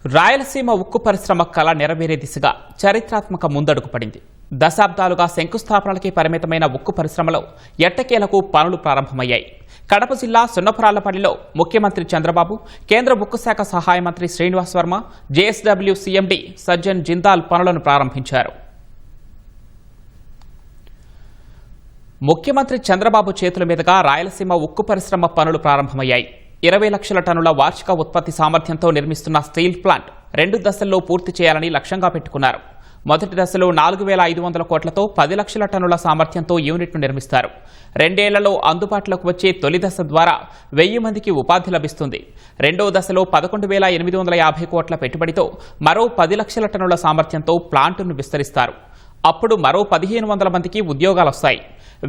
రాయలసీమ ఉక్కు పరిశ్రమ కళ నెరవేరే దిశగా చరిత్రాత్మక ముందడుగు పడింది. దశాబ్దాలుగా శంకుస్థాపనలకి పరిమితమైన ఉక్కు పరిశ్రమలో ఎట్టకేలకు పనులు ప్రారంభమయ్యాయి. కడప జిల్లా సున్నపురాళ్లపల్లిలో ముఖ్యమంత్రి చంద్రబాబు, కేంద్ర ఉక్కు శాఖ సహాయ మంత్రి శ్రీనివాస్ వర్మ, జేఎస్డబ్ల్యూ సీఎండీ సజ్జన్ జిందాల్ పనులను ప్రారంభించారు. ముఖ్యమంత్రి చంద్రబాబు చేతుల మీదుగా రాయలసీమ ఉక్కు పరిశ్రమ పనులు ప్రారంభమయ్యాయి. 20 లక్షల టన్నుల వార్షిక ఉత్పత్తి సామర్థ్యంతో నిర్మిస్తున్న స్టీల్ ప్లాంట్ 2 దశల్లో పూర్తి చేయాలని లక్ష్యంగా పెట్టుకున్నారు. మొదటి దశలో 4,500 కోట్లతో 10 లక్షల టన్నుల సామర్థ్యంతో యూనిట్ను నిర్మిస్తారు. 2 ఏళ్లలో అందుబాటులోకి వచ్చే తొలి దశ ద్వారా 1000 మందికి ఉపాధి లభిస్తుంది. రెండో దశలో 11,850 కోట్ల పెట్టుబడితో మరో 10 లక్షల టన్నుల సామర్థ్యంతో ప్లాంటును విస్తరిస్తారు. అప్పుడు మరో 1,500 మందికి ఉద్యోగాలొస్తాయి.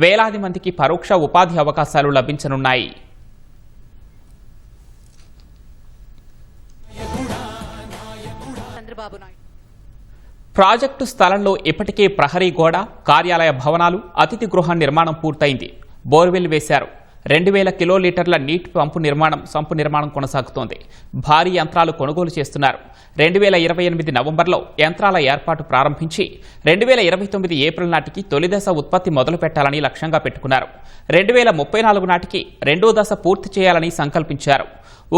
వేలాది మందికి పరోక్ష ఉపాధి అవకాశాలు లభించనున్నాయి. ప్రాజెక్టు స్థలంలో ఇప్పటికే ప్రహరీ గోడ, కార్యాలయ భవనాలు, అతిథి గృహ నిర్మాణం పూర్తయింది. బోర్వెల్ వేశారు. 2,000 కిలోలీటర్ల నీటి సంపు నిర్మాణం కొనసాగుతోంది. భారీ యంత్రాలు కొనుగోలు చేస్తున్నారు. 2028 నవంబర్లో యంత్రాల ఏర్పాటు ప్రారంభించి 2029 ఏప్రిల్ నాటికి తొలి దశ ఉత్పత్తి మొదలు పెట్టాలని లక్ష్యంగా పెట్టుకున్నారు. 2034 నాటికి రెండో దశ పూర్తి చేయాలని సంకల్పించారు.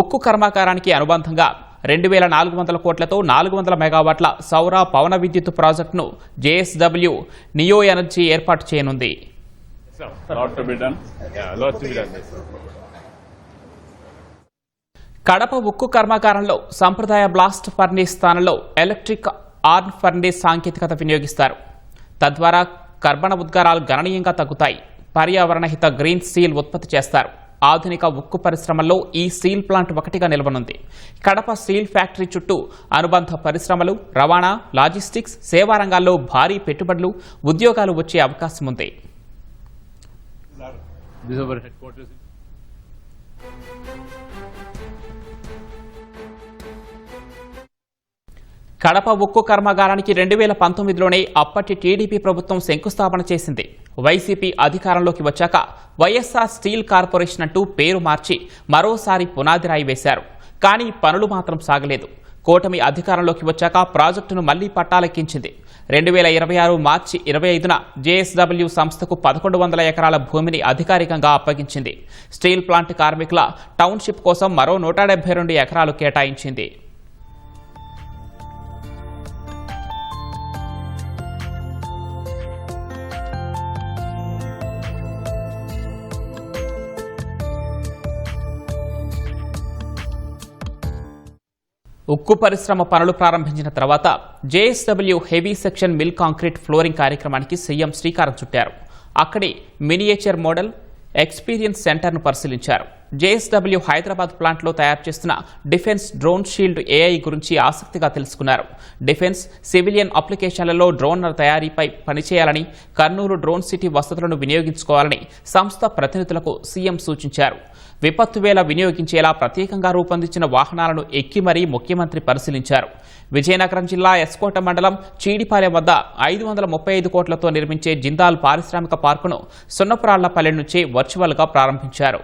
ఉక్కు కర్మాగారానికి అనుబంధంగా 2,400 కోట్లతో 400 మెగావాట్ల సౌర పవన విద్యుత్ ప్రాజెక్టును జేఎస్డబ్ల్యూ నియో ఎనర్జీ ఏర్పాటు చేయనుంది. కడప ఉక్కు కర్మాగారంలో సంప్రదాయ బ్లాస్ట్ ఫర్నేస్ స్థానంలో ఎలక్ట్రిక్ ఆర్న్ ఫర్నేస్ సాంకేతికత వినియోగిస్తారు. తద్వారా కర్బన ఉద్గారాలు గణనీయంగా తగ్గుతాయి. పర్యావరణ హిత గ్రీన్ స్టీల్ ఉత్పత్తి చేస్తారు. ఆధునిక ఉక్కు పరిశ్రమల్లో ఈ స్టీల్ ప్లాంట్ ఒకటిగా నిలవనుంది. కడప స్టీల్ ఫ్యాక్టరీ చుట్టూ అనుబంధ పరిశ్రమలు, రవాణా, లాజిస్టిక్స్, సేవా రంగాల్లో భారీ పెట్టుబడులు, ఉద్యోగాలు వచ్చే అవకాశం ఉంది. కడప ఉక్కు కర్మాగారానికి 2019లోనే అప్పటి టీడీపీ ప్రభుత్వం శంకుస్థాపన చేసింది. వైసీపీ అధికారంలోకి వచ్చాక వైఎస్ఆర్ స్టీల్ కార్పొరేషన్ అంటూ పేరు మార్చి మరోసారి పునాది రాయి వేశారు. కానీ పనులు మాత్రం సాగలేదు. కూటమి అధికారంలోకి వచ్చాక ప్రాజెక్టును మళ్లీ పట్టాలెక్కించింది. 2026 మార్చి 25న జేఎస్డబ్ల్యూ సంస్థకు 1100 ఎకరాల భూమిని అధికారికంగా అప్పగించింది. స్టీల్ ప్లాంట్ కార్మికుల టౌన్షిప్ కోసం మరో 172 ఎకరాలు కేటాయించింది. ఉక్కు పరిశ్రమ పనులు ప్రారంభించిన తర్వాత JSW heavy section mill concrete flooring కార్యక్రమానికి సీఎం శ్రీకారం చుట్టారు. అక్కడి మినియేచర్ మోడల్ ఎక్స్పీరియన్స్ సెంటర్ను పరిశీలించారు. జేఎస్డబ్ల్యూ హైదరాబాద్ ప్లాంట్లో తయారు చేస్తున్న డిఫెన్స్ డ్రోన్ షీల్డ్ ఏఐ గురించి ఆసక్తిగా తెలుసుకున్నారు. డిఫెన్స్, సివిలియన్ అప్లికేషన్లలో డ్రోన్ల తయారీపై పనిచేయాలని, కర్నూలు డ్రోన్ సిటీ వసతులను వినియోగించుకోవాలని సంస్థ ప్రతినిధులకు సీఎం సూచించారు. విపత్తు వేళ వినియోగించేలా ప్రత్యేకంగా రూపొందించిన వాహనాలను ఎక్కి మరీ ముఖ్యమంత్రి పరిశీలించారు. విజయనగరం జిల్లా ఎస్కోట మండలం చీడిపాలెం వద్ద 535 కోట్లతో నిర్మించే జిందాల్ పారిశ్రామిక పార్కును సున్నపురాళ్లపల్లి నుంచే వర్చువల్గా ప్రారంభించారు.